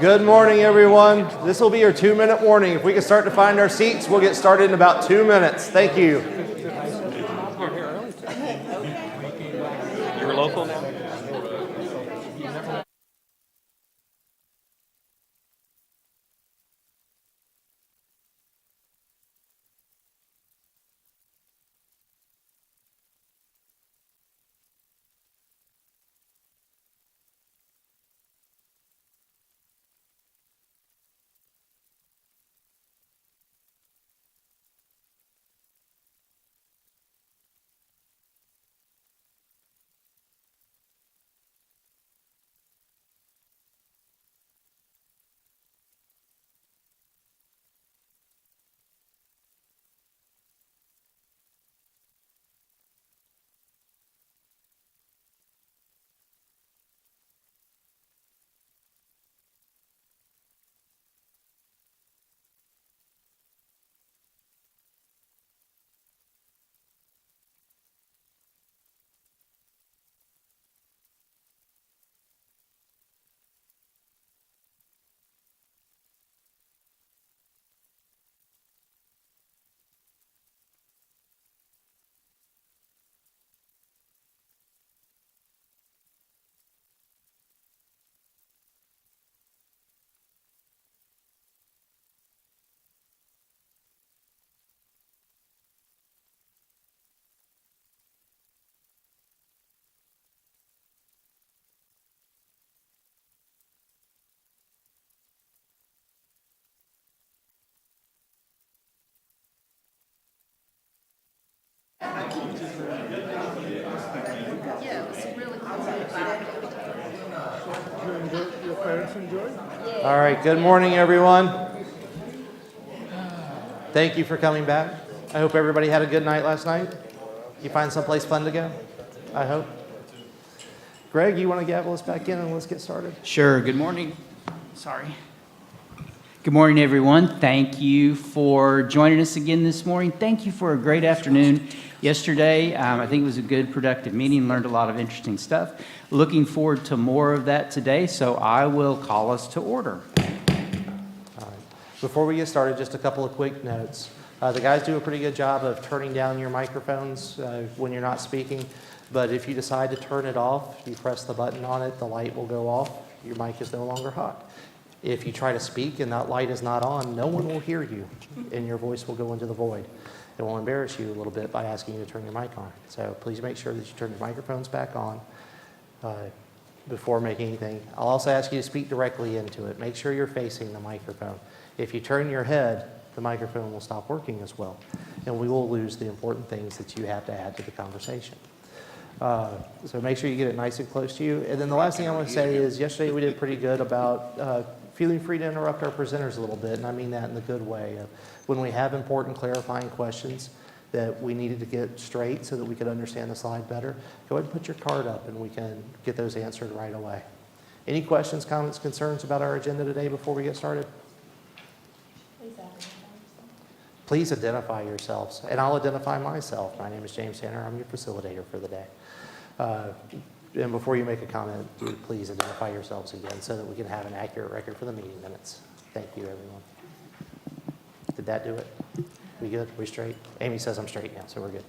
Good morning, everyone. This will be your 2-minute warning. If we can start to find our seats, we'll get started in about 2 minutes. Thank you. You're local now? All right, good morning, everyone. Thank you for coming back. I hope everybody had a good night last night. You find someplace fun to go, I hope. Greg, you want to gavel us back in and let's get started? Sure. Good morning. Sorry. Good morning, everyone. Thank you for joining us again this morning. Thank you for a great afternoon yesterday. I think it was a good, productive meeting. Learned a lot of interesting stuff. Looking forward to more of that today, so I will call us to order. All right. Before we get started, just a couple of quick notes. The guys do a pretty good job of turning down your microphones when you're not speaking, but if you decide to turn it off, you press the button on it, the light will go off, your mic is no longer hot. If you try to speak and that light is not on, no one will hear you, and your voice will go into the void. It will embarrass you a little bit by asking you to turn your mic on. So please make sure that you turn your microphones back on before making anything. I'll also ask you to speak directly into it. Make sure you're facing the microphone. If you turn your head, the microphone will stop working as well, and we will lose the important things that you have to add to the conversation. So make sure you get it nice and close to you. And then the last thing I want to say is yesterday we did pretty good about feeling free to interrupt our presenters a little bit, and I mean that in the good way. When we have important clarifying questions that we needed to get straight so that we could understand the slide better, go ahead and put your card up and we can get those answered right away. Any questions, comments, concerns about our agenda today before we get started? Please identify yourselves, and I'll identify myself. My name is James Tanner. I'm your facilitator for the day. And before you make a comment, please identify yourselves again so that we can have an accurate record for the meeting minutes. Thank you, everyone. Did that do it? We good? We straight? Amy says I'm straight now, so we're good.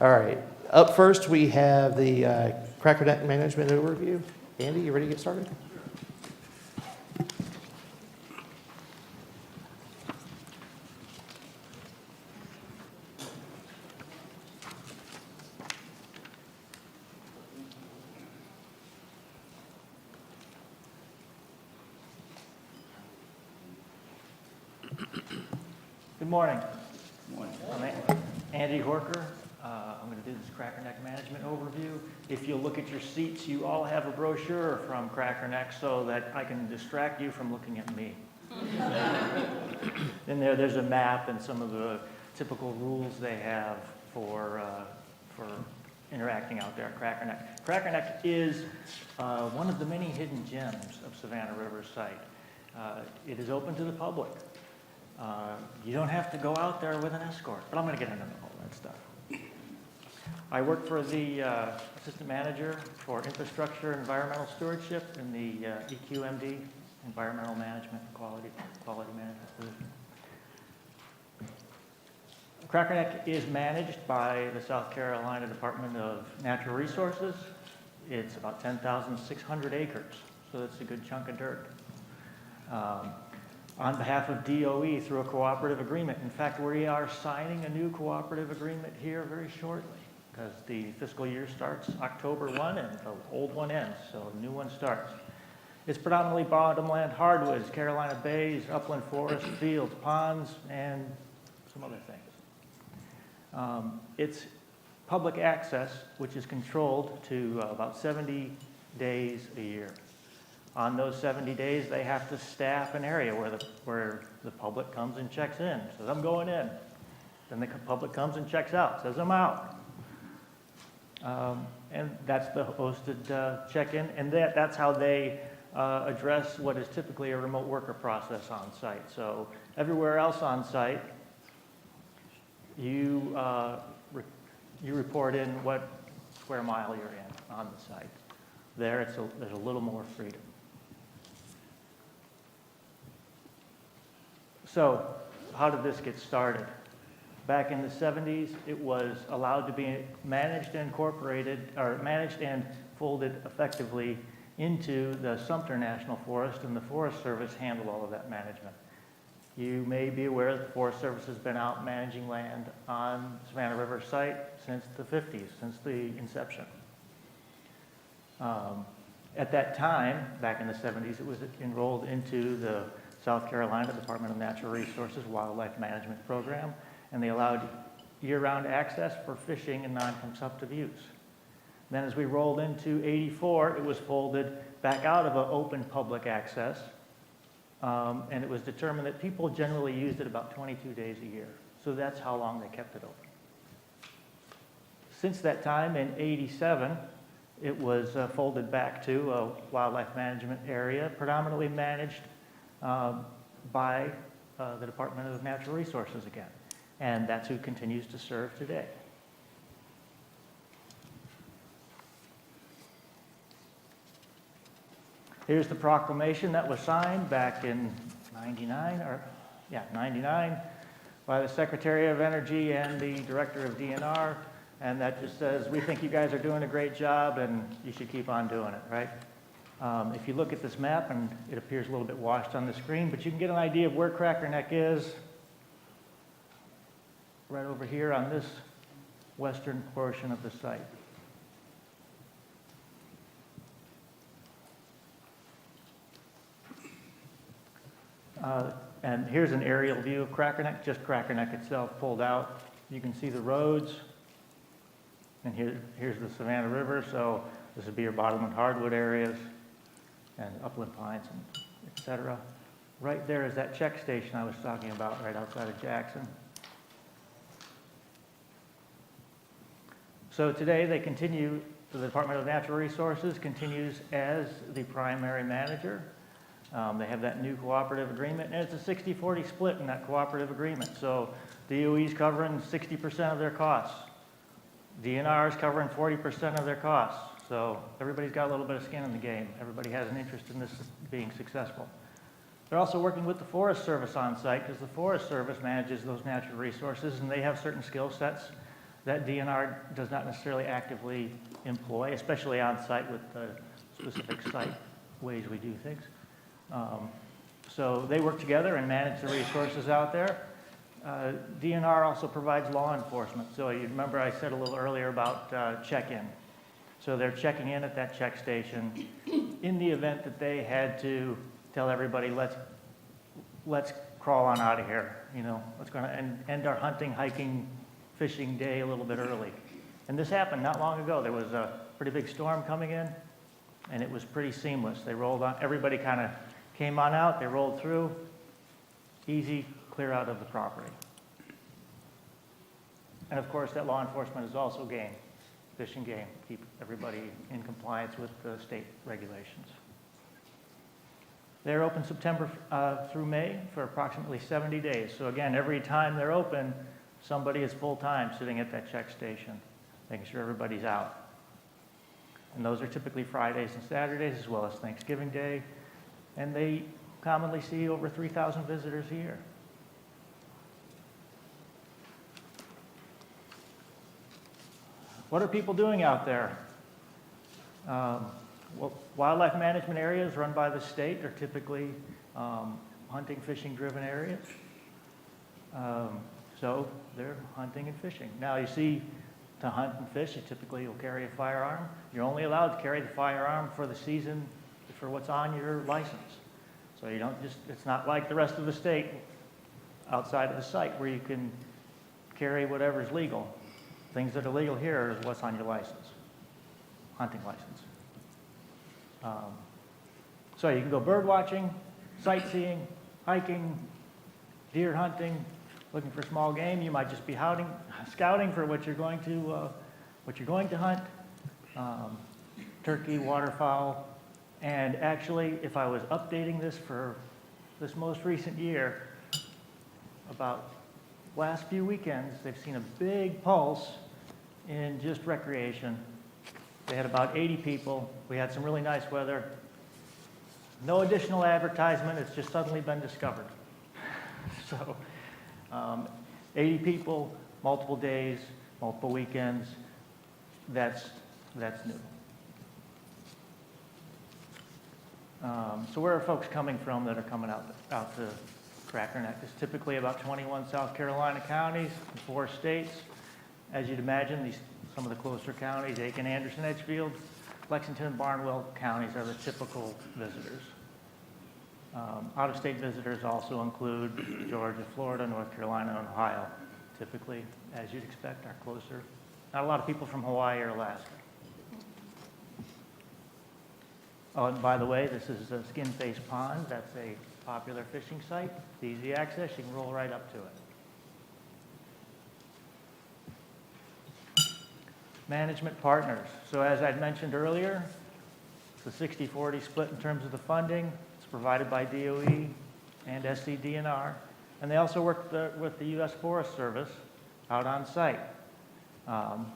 All right. Up first, we have the Cracker Neck Management Overview. Andy, you ready to get started? Good morning. I'm Andy Horker. I'm going to do this Cracker Neck Management Overview. If you look at your seats, you all have a brochure from Cracker Neck so that I can distract you from looking at me. Then there's a map and some of the typical rules they have for interacting out there at Cracker Neck. Cracker Neck is one of the many hidden gems of Savannah River site. It is open to the public. You don't have to go out there with an escort, but I'm going to get into all that stuff. I work for the Assistant Manager for Infrastructure and Environmental Stewardship in the EQMD, Environmental Management and Quality Management Division. Cracker Neck is managed by the South Carolina Department of Natural Resources. It's about 10,600 acres, so that's a good chunk of dirt. On behalf of DOE through a cooperative agreement. In fact, we are signing a new cooperative agreement here very shortly because the fiscal year starts October 1 and the old one ends, so a new one starts. It's predominantly bottomland hardwoods, Carolina bays, upland forests, fields, ponds, and some other things. It's public access, which is controlled to about 70 days a year. On those 70 days, they have to staff an area where the public comes and checks in, says, I'm going in. Then the public comes and checks out, says, I'm out. And that's the hosted check-in, and that's how they address what is typically a remote worker process on site. So everywhere else on site, you report in what square mile you're in on the site. There, there's a little more freedom. So, how did this get started? Back in the 70s, it was allowed to be managed and incorporated, or managed and folded effectively into the Sumter National Forest, and the Forest Service handled all of that management. You may be aware that the Forest Service has been out managing land on Savannah River site since the 50s, since the inception. At that time, back in the 70s, it was enrolled into the South Carolina Department of Natural Resources Wildlife Management Program, and they allowed year-round access for fishing and non-consumptive use. Then as we rolled into 84, it was folded back out of an open public access, and it was determined that people generally used it about 22 days a year. So that's how long they kept it open. Since that time, in 87, it was folded back to a wildlife management area, predominantly managed by the Department of Natural Resources again. And that's who continues to serve today. Here's the proclamation that was signed back in 99 by the Secretary of Energy and the Director of DNR. And that just says, we think you guys are doing a great job and you should keep on doing it, right? If you look at this map, and it appears a little bit washed on the screen, but you can get an idea of where Cracker Neck is right over here on this western portion of the site. And here's an aerial view of Cracker Neck, just Cracker Neck itself pulled out. You can see the roads, and here's the Savannah River, so this would be your bottomland hardwood areas and upland pines, and et cetera. Right there is that check station I was talking about right outside of Jackson. So today they continue, the Department of Natural Resources continues as the primary manager. They have that new cooperative agreement, and it's a 60-40 split in that cooperative agreement. So DOE's covering 60% of their costs. DNR is covering 40% of their costs. So everybody's got a little bit of skin in the game. Everybody has an interest in this being successful. They're also working with the Forest Service on site because the Forest Service manages those natural resources, and they have certain skill sets that DNR does not necessarily actively employ, especially on site with the specific site ways we do things. So they work together and manage the resources out there. DNR also provides law enforcement. So you remember I said a little earlier about check-in. So they're checking in at that check station in the event that they had to tell everybody, let's crawl on out of here. You know, let's go and end our hunting, hiking, fishing day a little bit early. And this happened not long ago. There was a pretty big storm coming in, and it was pretty seamless. They rolled on, everybody kind of came on out, they rolled through, easy, clear out of the property. And of course, that law enforcement is also game, fish and game, keep everybody in compliance with the state regulations. They're open September through May for approximately 70 days. So again, every time they're open, somebody is full-time sitting at that check station. making sure everybody's out. And those are typically Fridays and Saturdays, as well as Thanksgiving Day. And they commonly see over 3,000 visitors a year. What are people doing out there? Well, wildlife management areas run by the state are typically hunting, fishing-driven areas. So they're hunting and fishing. Now, you see, to hunt and fish, you typically will carry a firearm. You're only allowed to carry the firearm for the season, for what's on your license. So you don't just, it's not like the rest of the state outside of the site where you can carry whatever's legal. Things that are legal here is what's on your license, hunting license. So you can go bird watching, sightseeing, hiking, deer hunting, looking for small game. You might just be scouting for what you're going to hunt. Turkey, waterfowl, and actually, if I was updating this for this most recent year, about last few weekends, they've seen a big pulse in just recreation. They had about 80 people. We had some really nice weather. No additional advertisement. It's just suddenly been discovered. So 80 people, multiple days, multiple weekends. That's new. So where are folks coming from that are coming out to Cracker Neck? It's typically about 21 South Carolina counties in 4 states. As you'd imagine, some of the closer counties, Aiken, Anderson, Edgefield, Lexington, and Barnwell counties are the typical visitors. Out-of-state visitors also include Georgia, Florida, North Carolina, and Ohio. Typically, as you'd expect, are closer. Not a lot of people from Hawaii or Alaska. Oh, and by the way, this is a Skin Face Pond. That's a popular fishing site. It's easy access. You can roll right up to it. Management partners. So as I'd mentioned earlier, it's a 60-40 split in terms of the funding. It's provided by DOE and SCDNR. And they also work with the U.S. Forest Service out on site,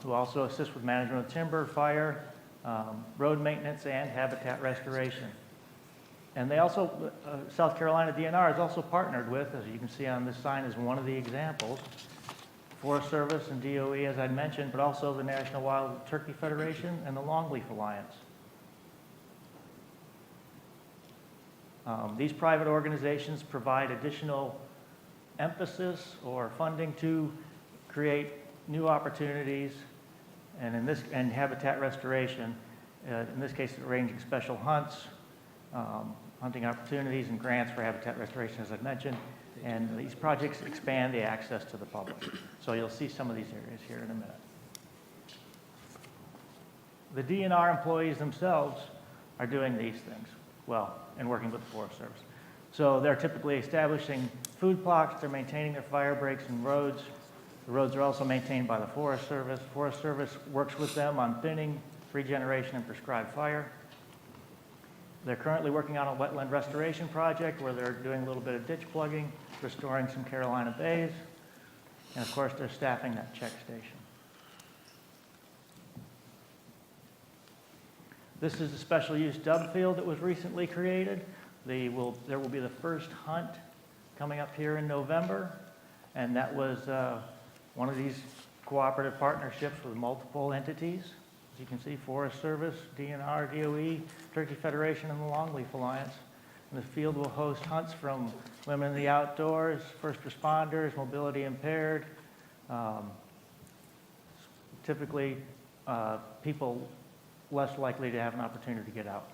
who also assist with management of timber, fire, road maintenance, and habitat restoration. And they also, South Carolina DNR is also partnered with, as you can see on this sign is one of the examples, Forest Service and DOE, as I mentioned, but also the National Wild Turkey Federation and the Longleaf Alliance. These private organizations provide additional emphasis or funding to create new opportunities, and habitat restoration. In this case, arranging special hunts, hunting opportunities, and grants for habitat restoration, as I've mentioned. And these projects expand the access to the public. So you'll see some of these areas here in a minute. The DNR employees themselves are doing these things well and working with the Forest Service. So they're typically establishing food plots, they're maintaining their fire breaks and roads. The roads are also maintained by the Forest Service. Forest Service works with them on thinning, regeneration, and prescribed fire. They're currently working on a wetland restoration project where they're doing a little bit of ditch plugging, restoring some Carolina bays, and of course they're staffing that check station. This is a special use dub field that was recently created. There will be the first hunt coming up here in November, and that was one of these cooperative partnerships with multiple entities. As you can see, Forest Service, DNR, DOE, Turkey Federation, and the Longleaf Alliance. And the field will host hunts from women in the outdoors, first responders, mobility impaired, typically people less likely to have an opportunity to get out.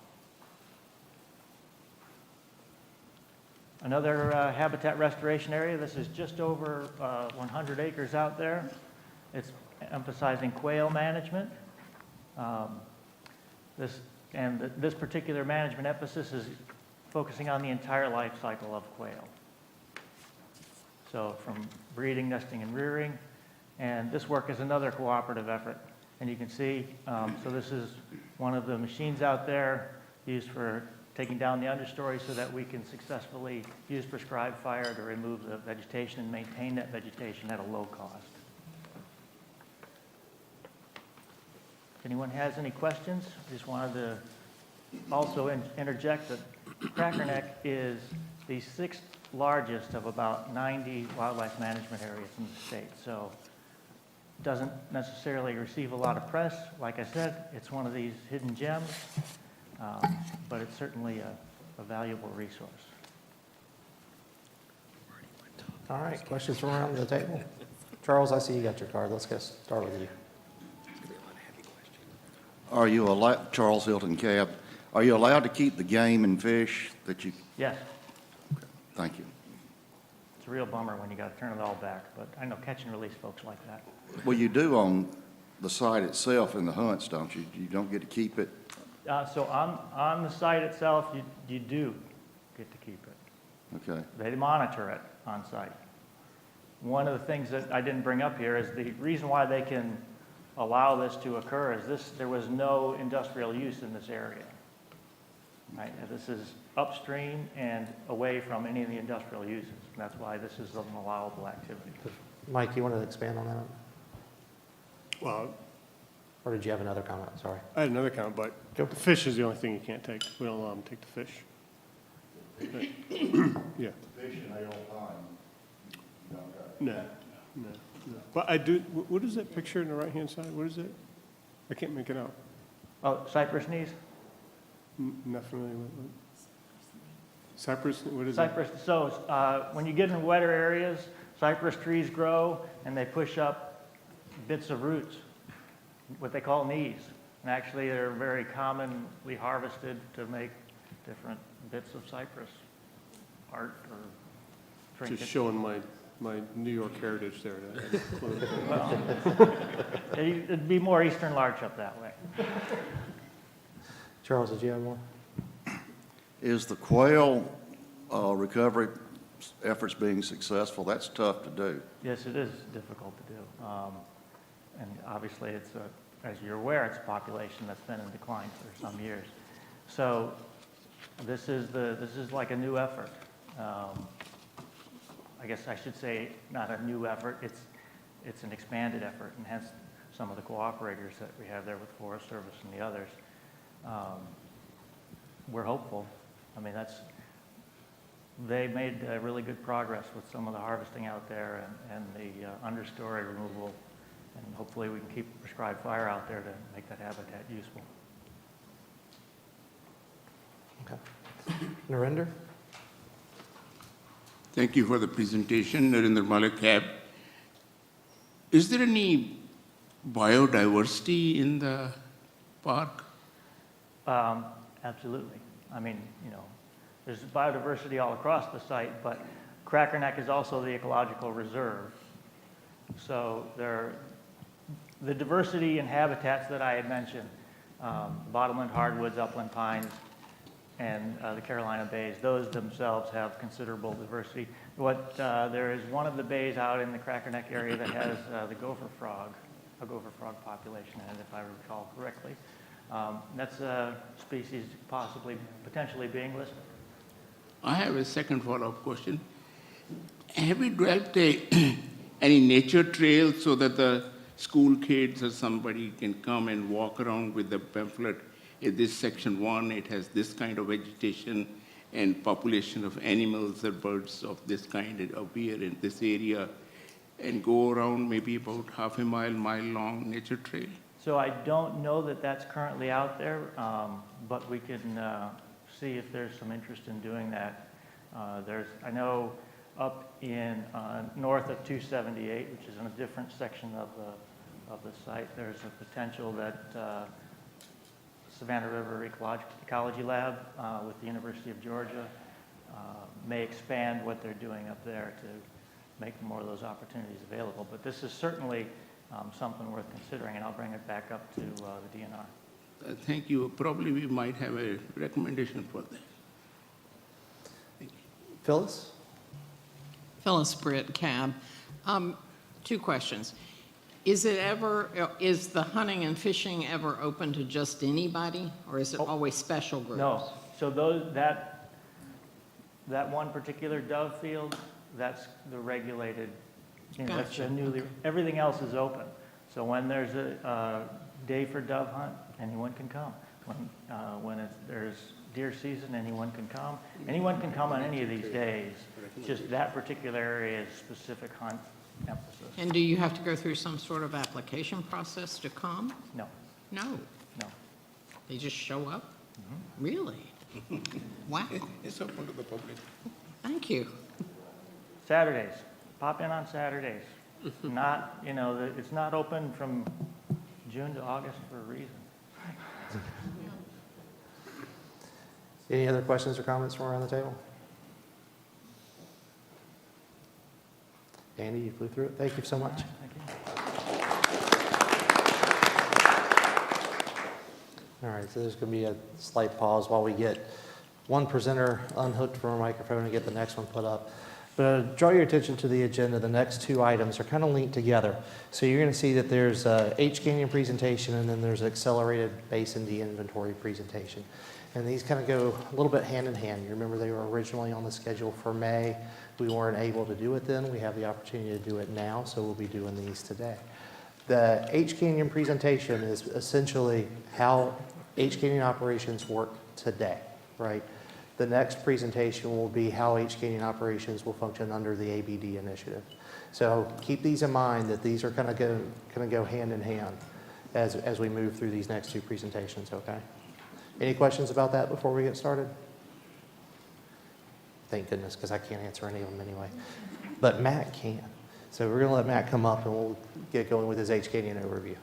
Another habitat restoration area. This is just over 100 acres out there. It's emphasizing quail management. This particular management emphasis is focusing on the entire life cycle of quail. So from breeding, nesting, and rearing. And this work is another cooperative effort. And you can see, so this is one of the machines out there used for taking down the understory so that we can successfully use prescribed fire to remove the vegetation and maintain that vegetation at a low cost. If anyone has any questions, I just wanted to also interject that Cracker Neck is the 6th largest of about 90 wildlife management areas in the state. So doesn't necessarily receive a lot of press. Like I said, it's one of these hidden gems, but it's certainly a valuable resource. All right, questions from around the table? Charles, I see you got your card. Let's get start with you. Are you allowed, Charles Hilton Cab, are you allowed to keep the game and fish that you, Yes, thank you. it's a real bummer when you got to turn it all back, but I know catch and release folks like that. Well, you do on the site itself in the hunts, don't you? You don't get to keep it? So on the site itself, you do get to keep it. Okay. They monitor it on site. One of the things that I didn't bring up here is the reason why they can allow this to occur is there was no industrial use in this area. Right? And this is upstream and away from any of the industrial uses. And that's why this is an allowable activity. Mike, you want to expand on that? Well, Or did you have another comment? Sorry. I had another comment, but the fish is the only thing you can't take. We don't allow them to take the fish. But, yeah, Fish in they don't mind. no, no. But I do, what is that picture on the right-hand side? What is it? I can't make it out. Oh, cypress knees? Not familiar with it. Cypress, what is it? Cypress, so when you get in wetter areas, cypress trees grow and they push up bits of roots, what they call knees. And actually, they're very commonly harvested to make different bits of cypress art or trinkets. Just showing my New York heritage there. Well, it'd be more eastern larch up that way. Charles, did you have more? Is the quail recovery efforts being successful? That's tough to do. Yes, it is difficult to do. And obviously, it's as you're aware, it's a population that's been in decline for some years. So this is like a new effort. I guess I should say not a new effort. It's an expanded effort, and hence some of the cooperators that we have there with Forest Service and the others. We're hopeful. I mean, they made really good progress with some of the harvesting out there and the understory removal, and hopefully we can keep prescribed fire out there to make that habitat useful. Okay. Narinder? Thank you for the presentation, Narinder Malik CAB. Is there any biodiversity in the park? Absolutely. I mean, there's biodiversity all across the site, but Cracker Neck is also the ecological reserve. So the diversity in habitats that I had mentioned, bottomland hardwoods, upland pines, and the Carolina bays, those themselves have considerable diversity. There is one of the bays out in the Cracker Neck area that has a gopher frog population in it, if I recall correctly. That's a species potentially being listed. I have a second follow-up question. Have you developed any nature trail so that the school kids or somebody can come and walk around with the pamphlet? In this section 1, it has this kind of vegetation and population of animals or birds of this kind appear in this area, and go around maybe about half a mile long nature trail? So I don't know that that's currently out there, but we can see if there's some interest in doing that. I know up in north of 278, which is in a different section of the site, there's a potential that Savannah River Ecology Lab with the University of Georgia may expand what they're doing up there to make more of those opportunities available. But this is certainly something worth considering, and I'll bring it back up to the DNR. Thank you. Probably we might have a recommendation for that. Thank you. Phyllis? Phyllis Britt, CAB. 2 questions. Is the hunting and fishing ever open to just anybody, or is it always special groups? No. So that one particular dove field, that's the regulated. That's Gotcha. everything else is open. So when there's day for dove hunt, anyone can come. When there's deer season, anyone can come. Anyone can come on any of these days, just that particular area is specific hunt emphasis. And do you have to go through some sort of application process to come? No, No, no. they just show up? Really? Wow, It's open to the public. thank you. Saturdays, pop in on Saturdays. Not, it's not open from June to August for a reason. Any other questions or comments from around the table? Andy, you flew through it. Thank you so much. Thank you. All right, so there's going to be a slight pause while we get one presenter unhooked from a microphone and get the next one put up. But draw your attention to the agenda. The next two items are kind of linked together. So you're going to see that there's a H Canyon presentation and then there's an accelerated basin de-inventory presentation. And these kind of go a little bit hand in hand. You remember they were originally on the schedule for May. We weren't able to do it then. We have the opportunity to do it now, so we'll be doing these today. The H Canyon presentation is essentially how H Canyon operations work today, right? The next presentation will be how H Canyon operations will function under the ABD initiative. So keep these in mind that these are kind of go hand in hand as we move through these next two presentations, okay? Any questions about that before we get started? Thank goodness, because I can't answer any of them anyway. But Matt can. So we're going to let Matt come up and we'll get going with his H Canyon overview.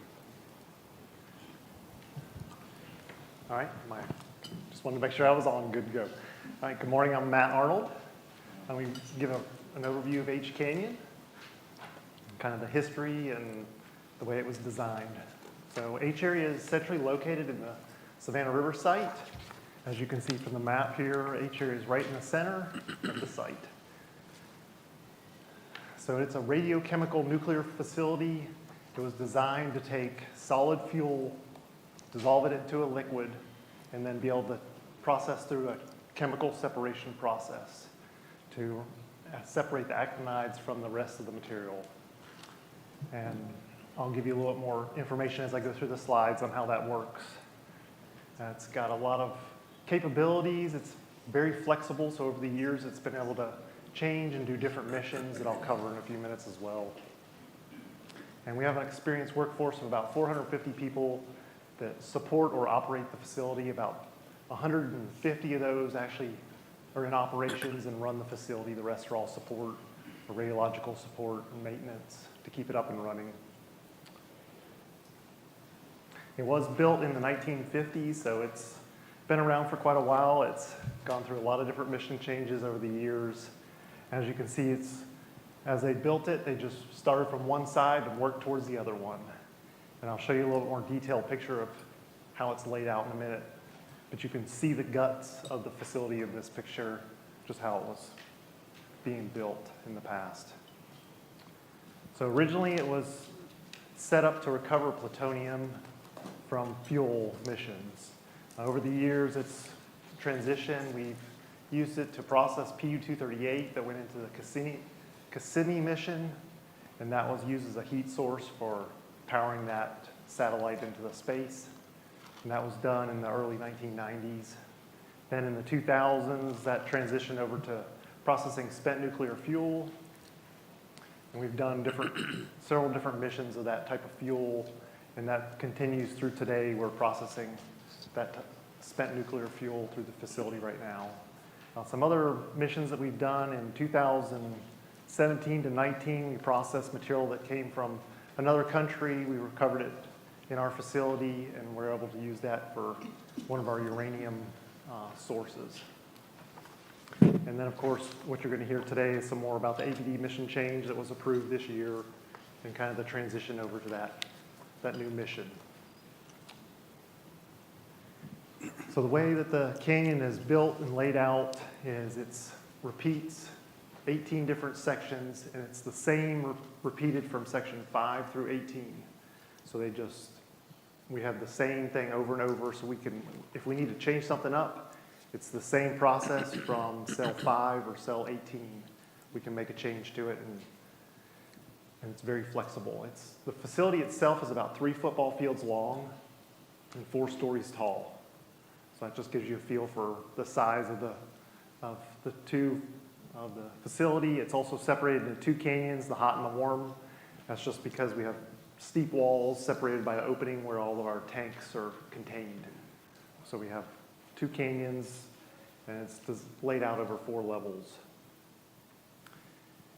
All right, just wanted to make sure I was on, good to go. All right, good morning, I'm Matt Arnold. I'm going to give an overview of H Canyon, kind of the history and the way it was designed. So H area is centrally located in the Savannah River site. As you can see from the map here, H area is right in the center of the site. So it's a radiochemical nuclear facility. It was designed to take solid fuel, dissolve it into a liquid, and then be able to process through a chemical separation process to separate the actinides from the rest of the material. And I'll give you a little bit more information as I go through the slides on how that works. It's got a lot of capabilities. It's very flexible, so over the years it's been able to change and do different missions that I'll cover in a few minutes as well. And we have an experienced workforce of about 450 people that support or operate the facility. About 150 of those actually are in operations and run the facility. The rest are all support, or radiological support and maintenance to keep it up and running. It was built in the 1950s, so it's been around for quite a while. It's gone through a lot of different mission changes over the years. As you can see, as they built it, they just started from one side and worked towards the other one. And I'll show you a little more detailed picture of how it's laid out in a minute. But you can see the guts of the facility in this picture, just how it was being built in the past. So originally it was set up to recover plutonium from fuel missions. Over the years, it's transitioned. We've used it to process Pu-238 that went into the Cassini mission, and that was used as a heat source for powering that satellite into the space. And that was done in the early 1990s. Then in the 2000s, that transitioned over to processing spent nuclear fuel. And we've done several different missions of that type of fuel, and that continues through today. We're processing that spent nuclear fuel through the facility right now. Some other missions that we've done in 2017 to 19, we processed material that came from another country. We recovered it in our facility, and we're able to use that for one of our uranium sources. And then, of course, what you're going to hear today is some more about the ABD mission change that was approved this year and kind of the transition over to that new mission. So the way that the canyon is built and laid out is it repeats 18 different sections, and it's the same repeated from section 5 through 18. So we have the same thing over and over, so we can, if we need to change something up, it's the same process from cell 5 or cell 18. We can make a change to it and and it's very flexible. The facility itself is about 3 football fields long and 4 stories tall. So that just gives you a feel for the size of the facility. It's also separated into 2 canyons, the hot and the warm. That's just because we have steep walls separated by an opening where all of our tanks are contained. So we have 2 canyons, and it's laid out over 4 levels.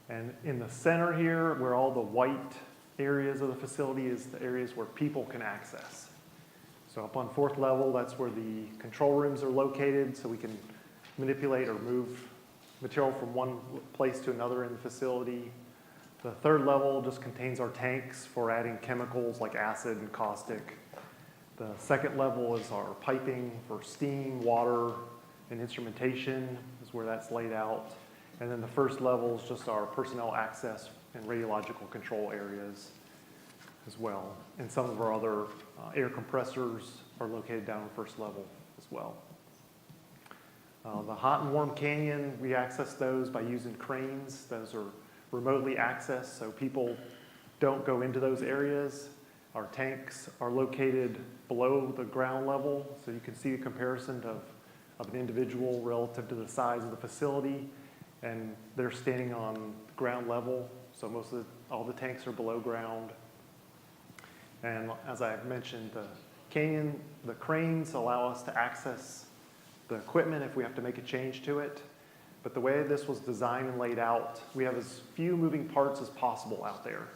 And in the center here, where all the white areas of the facility is the areas where people can access. So up on 4th level, that's where the control rooms are located, so we can manipulate or move material from one place to another in the facility. The 3rd level just contains our tanks for adding chemicals like acid and caustic. The 2nd level is our piping for steam, water, and instrumentation is where that's laid out. And then the 1st level is just our personnel access and radiological control areas as well. And some of our other air compressors are located down on 1st level as well. The hot and warm canyon, we access those by using cranes. Those are remotely accessed, so people don't go into those areas. Our tanks are located below the ground level, so you can see a comparison of an individual relative to the size of the facility, and they're standing on ground level, so all the tanks are below ground. And as I mentioned, the cranes allow us to access the equipment if we have to make a change to it. But the way this was designed and laid out, we have as few moving parts as possible out there.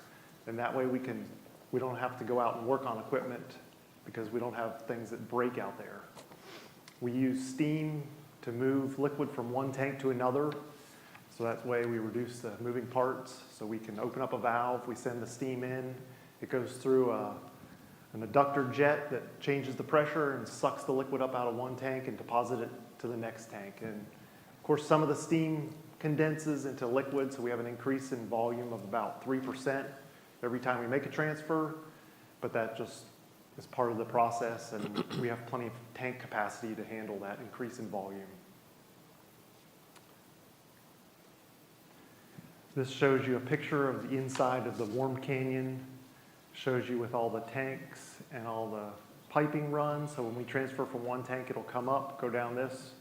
And that way we don't have to go out and work on equipment because we don't have things that break out there. We use steam to move liquid from one tank to another. So that way we reduce the moving parts. So we can open up a valve, we send the steam in, it goes through an adductor jet that changes the pressure and sucks the liquid up out of one tank and deposits it to the next tank. And of course, some of the steam condenses into liquid, so we have an increase in volume of about 3% every time we make a transfer, but that just is part of the process, and we have plenty of tank capacity to handle that increase in volume. This shows you a picture of the inside of the warm canyon, shows you with all the tanks and all the piping runs. So when we transfer from one tank, it'll come up, go down this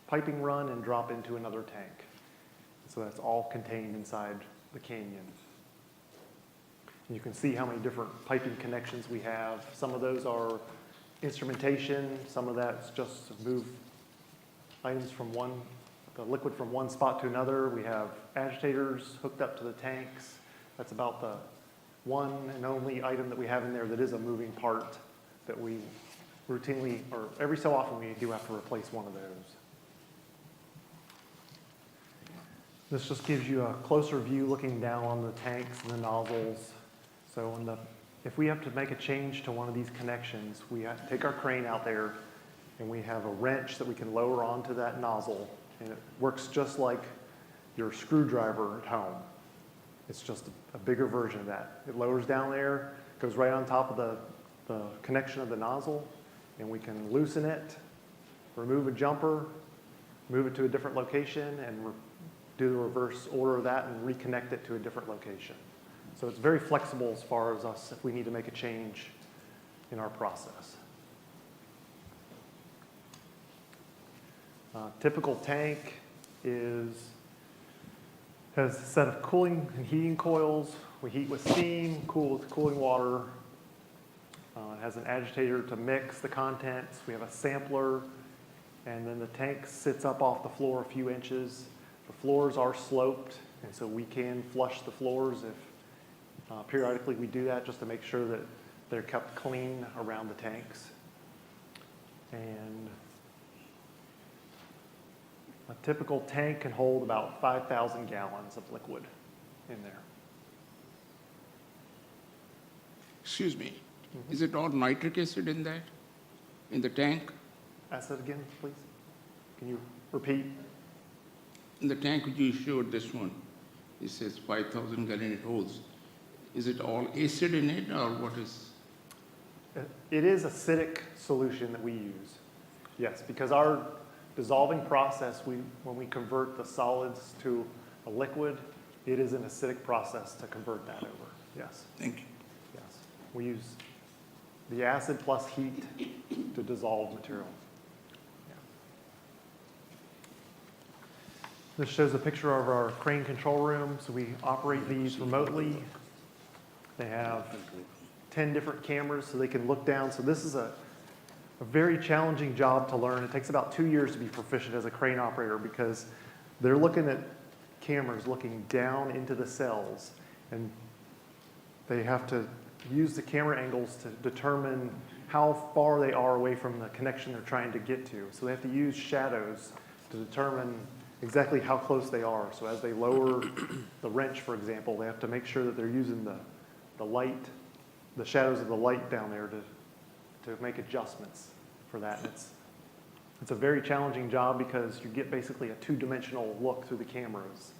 piping run, and drop into another tank. So that's all contained inside the canyon. And you can see how many different piping connections we have. Some of those are instrumentation, some of that's just to move items from the liquid from one spot to another. We have agitators hooked up to the tanks. That's about the one and only item that we have in there that is a moving part that we routinely, or every so often, we do have to replace one of those. This just gives you a closer view looking down on the tanks and the nozzles. So if we have to make a change to one of these connections, we have to take our crane out there, and we have a wrench that we can lower onto that nozzle, and it works just like your screwdriver at home. It's just a bigger version of that. It lowers down there, goes right on top of the connection of the nozzle, and we can loosen it, remove a jumper, move it to a different location, and do the reverse order of that and reconnect it to a different location. So it's very flexible as far as us if we need to make a change in our process. Typical tank has a set of cooling and heating coils. We heat with steam, cool with cooling water. It has an agitator to mix the contents. We have a sampler, and then the tank sits up off the floor a few inches. The floors are sloped, and so we can flush the floors if periodically we do that just to make sure that they're kept clean around the tanks. And a typical tank can hold about 5,000 gallons of liquid in there. Excuse me, is it all nitric acid in that, in the tank? Ask that again, please. Can you repeat? In the tank which you showed, this one, it says 5,000 gallon it holds. Is it all acid in it, or what is? It is acidic solution that we use. Yes, because our dissolving process, when we convert the solids to a liquid, it is an acidic process to convert that over, yes. Thank you. Yes, we use the acid plus heat to dissolve material. Yeah. This shows a picture of our crane control room. So we operate these remotely. They have 10 different cameras so they can look down. So this is a very challenging job to learn. It takes about 2 years to be proficient as a crane operator because they're looking at cameras looking down into the cells, and they have to use the camera angles to determine how far they are away from the connection they're trying to get to. So they have to use shadows to determine exactly how close they are. So as they lower the wrench, for example, they have to make sure that they're using the light, the shadows of the light down there to make adjustments for that. And it's a very challenging job because you get basically a two-dimensional look through the cameras.